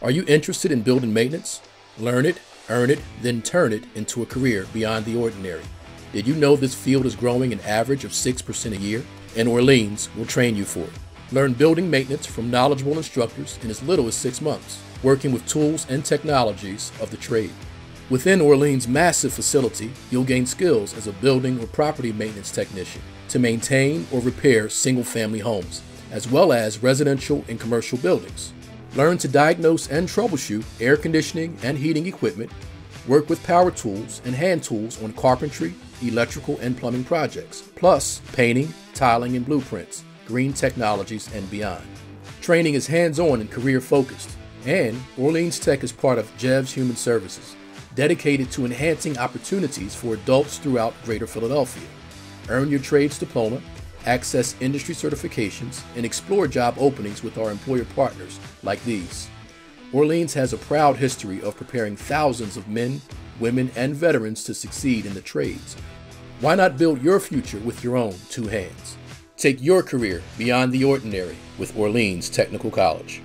Are you interested in building maintenance? Learn it, earn it, then turn it into a career beyond the ordinary. Did you know this field is growing an average of 6% a year? And Orleans will train you for it. Learn building maintenance from knowledgeable instructors in as little as 6 months, working with tools and technologies of the trade. Within Orleans' massive facility, you'll gain skills as a building or property maintenance technician to maintain or repair single-family homes, as well as residential and commercial buildings. Learn to diagnose and troubleshoot air conditioning and heating equipment, work with power tools and hand tools on carpentry, electrical, and plumbing projects, plus painting, tiling, and blueprints, green technologies, and beyond. Training is hands-on and career-focused, and Orleans Tech is part of JEVS Human Services, dedicated to enhancing opportunities for adults throughout Greater Philadelphia. Earn your trades diploma, access industry certifications, and explore job openings with our employer partners like these. Orleans has a proud history of preparing thousands of men, women, and veterans to succeed in the trades. Why not build your future with your own 2 hands? Take your career beyond the ordinary with Orleans Technical College.